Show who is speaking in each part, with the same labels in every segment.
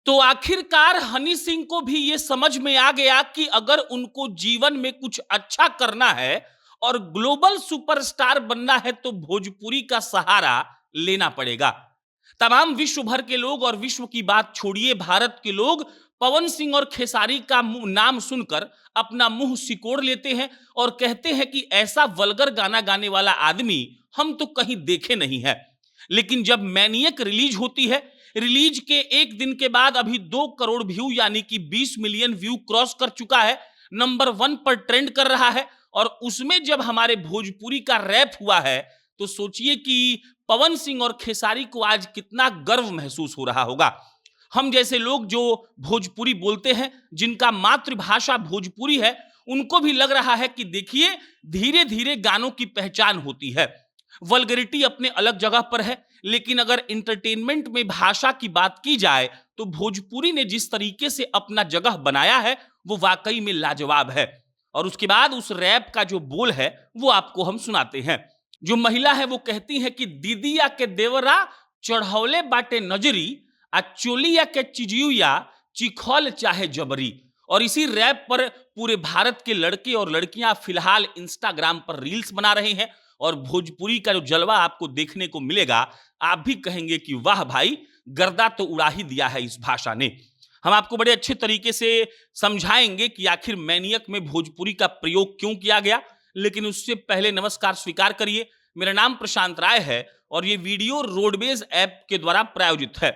Speaker 1: तो आखिरकार हनी सिंह को भी ये समझ में आ गया कि अगर उनको जीवन में कुछ अच्छा करना है और ग्लोबल सुपरस्टार बनना है तो भोजपुरी का सहारा लेना पड़ेगा। तमाम विश्व भर के लोग और विश्व की बात छोड़िए, भारत के लोग पवन सिंह और खेसारी का नाम सुनकर अपना मुंह सिकोड़ लेते हैं और कहते हैं कि ऐसा वल्गर गाना गाने वाला आदमी हम तो कहीं देखे नहीं है। लेकिन जब मैनियक रिलीज होती है, रिलीज के एक दिन के बाद अभी 2 करोड़ व्यू यानी कि 20 मिलियन व्यू क्रॉस कर चुका है, नंबर 1 पर ट्रेंड कर रहा है। और उसमें जब हमारे भोजपुरी का रैप हुआ है तो सोचिए कि पवन सिंह और खेसारी को आज कितना गर्व महसूस हो रहा होगा। हम जैसे लोग जो भोजपुरी बोलते हैं, जिनका मातृभाषा भोजपुरी है, उनको भी लग रहा है कि देखिए धीरे धीरे गानों की पहचान होती है। वल्गरिटी अपने अलग जगह पर है, लेकिन अगर इंटरटेनमेंट में भाषा की बात की जाए तो भोजपुरी ने जिस तरीके से अपना जगह बनाया है वो वाकई में लाजवाब है। और उसके बाद उस रैप का जो बोल है वो आपको हम सुनाते हैं। जो महिला है वो कहती है कि दीदिया के देवरा चढ़ौले बाटे नजरी, आ चोलिया के चिजिया चिखौल चाहे जबरी। और इसी रैप पर पूरे भारत के लड़के और लड़कियां फिलहाल इंस्टाग्राम पर रील्स बना रहे हैं और भोजपुरी का जो जलवा आपको देखने को मिलेगा, आप भी कहेंगे कि वाह भाई, गर्दा तो उड़ा ही दिया है इस भाषा ने। हम आपको बड़े अच्छे तरीके से समझाएंगे कि आखिर मैनियक में भोजपुरी का प्रयोग क्यों किया गया। लेकिन उससे पहले नमस्कार स्वीकार करिए, मेरा नाम प्रशांत राय है और ये वीडियो रोडवेज ऐप के द्वारा प्रायोजित है।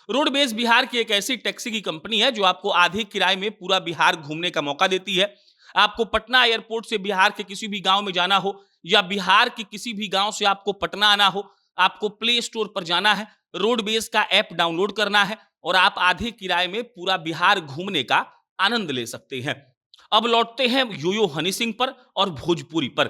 Speaker 1: रोडवेज बिहार की एक ऐसी टैक्सी की कंपनी है जो आपको आधे किराए में पूरा बिहार घूमने का मौका देती है। आपको पटना एयरपोर्ट से बिहार के किसी भी गांव में जाना हो या बिहार के किसी भी गांव से आपको पटना आना हो, आपको प्ले स्टोर पर जाना है, रोडवेज का ऐप डाउनलोड करना है और आप आधे किराए में पूरा बिहार घूमने का आनंद ले सकते हैं। अब लौटते हैं योयो हनी सिंह पर और भोजपुरी पर।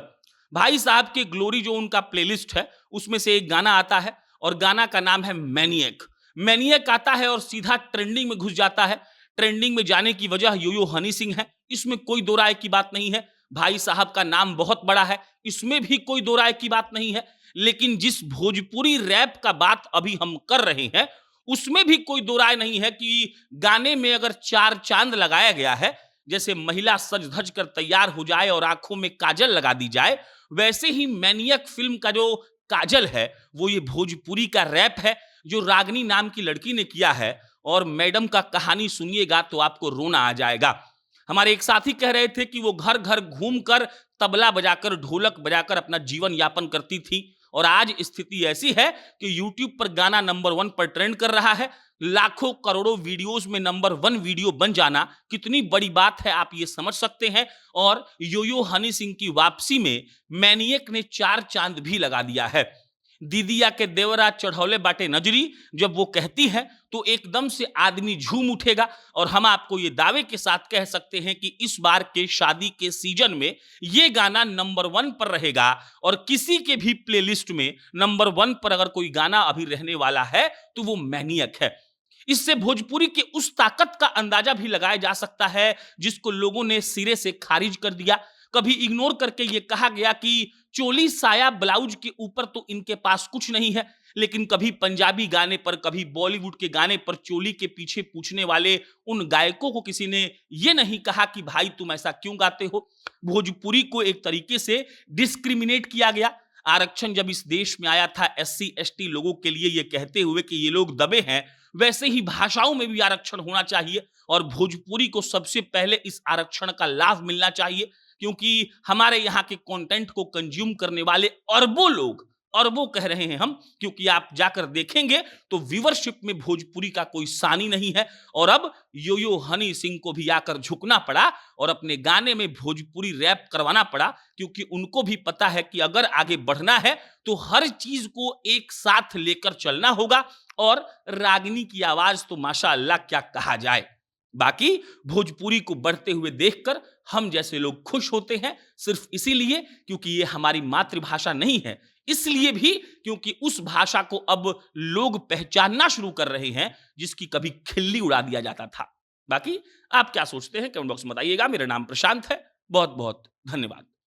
Speaker 1: भाई साहब के ग्लोरी जो उनका प्लेलिस्ट है उसमें से एक गाना आता है और गाना का नाम है मैनियक। मैनियक आता है और सीधा ट्रेंडिंग में घुस जाता है। ट्रेंडिंग में जाने की वजह योयो हनी सिंह है, इसमें कोई दो राय की बात नहीं है। भाई साहब का नाम बहुत बड़ा है, इसमें भी कोई दो राय की बात नहीं है। लेकिन जिस भोजपुरी रैप का बात अभी हम कर रहे हैं उसमें भी कोई दो राय नहीं है कि गाने में अगर 4 चांद लगाया गया है, जैसे महिला सज धज कर तैयार हो जाए और आंखों में काजल लगा दी जाए, वैसे ही मैनियक फिल्म का जो काजल है वो ये भोजपुरी का रैप है जो रागनी नाम की लड़की ने किया है। और मैडम का कहानी सुनिएगा तो आपको रोना आ जाएगा। हमारे एक साथी कह रहे थे कि वो घर घर घूमकर तबला बजाकर ढोलक बजाकर अपना जीवन यापन करती थी और आज स्थिति ऐसी है कि YouTube पर गाना नंबर 1 पर ट्रेंड कर रहा है। लाखों करोड़ों वीडियोस में नंबर 1 वीडियो बन जाना कितनी बड़ी बात है, आप ये समझ सकते हैं। और योयो हनी सिंह की वापसी में मैनियक ने 4 चांद भी लगा दिया है। दीदिया के देवरा चढ़ौले बाटे नजरी जब वो कहती है तो एकदम से आदमी झूम उठेगा। और हम आपको ये दावे के साथ कह सकते हैं कि इस बार के शादी के सीजन में ये गाना नंबर 1 पर रहेगा और किसी के भी प्लेलिस्ट में नंबर 1 पर अगर कोई गाना अभी रहने वाला है तो वो मैनियक है। इससे भोजपुरी के उस ताकत का अंदाजा भी लगाया जा सकता है जिसको लोगों ने सिरे से खारिज कर दिया। कभी इग्नोर करके ये कहा गया कि चोली साया ब्लाउज के ऊपर तो इनके पास कुछ नहीं है, लेकिन कभी पंजाबी गाने पर, कभी बॉलीवुड के गाने पर चोली के पीछे पूछने वाले उन गायकों को किसी ने ये नहीं कहा कि भाई तुम ऐसा क्यों गाते हो। भोजपुरी को एक तरीके से डिस्क्रिमिनेट किया गया। आरक्षण जब इस देश में आया था SC ST लोगों के लिए ये कहते हुए कि ये लोग दबे हैं, वैसे ही भाषाओं में भी आरक्षण होना चाहिए और भोजपुरी को सबसे पहले इस आरक्षण का लाभ मिलना चाहिए, क्योंकि हमारे यहाँ के कंटेंट को कंज्यूम करने वाले अरबों लोग, अरबों कह रहे हैं हम, क्योंकि आप जाकर देखेंगे तो व्यूअरशिप में भोजपुरी का कोई सानी नहीं है। और अब योयो हनी सिंह को भी आकर झुकना पड़ा और अपने गाने में भोजपुरी रैप करवाना पड़ा, क्योंकि उनको भी पता है कि अगर आगे बढ़ना है तो हर चीज को एक साथ लेकर चलना होगा। और रागिनी की आवाज तो माशाअल्लाह क्या कहा जाए। बाकी भोजपुरी को बढ़ते हुए देखकर हम जैसे लोग खुश होते हैं, सिर्फ इसीलिए क्योंकि ये हमारी मातृभाषा नहीं है, इसलिए भी क्योंकि उस भाषा को अब लोग पहचानना शुरू कर रहे हैं जिसकी कभी खिल्ली उड़ा दिया जाता था। बाकी आप क्या सोचते हैं कमेंट बॉक्स में बताइएगा। मेरा नाम प्रशांत है, बहुत बहुत धन्यवाद।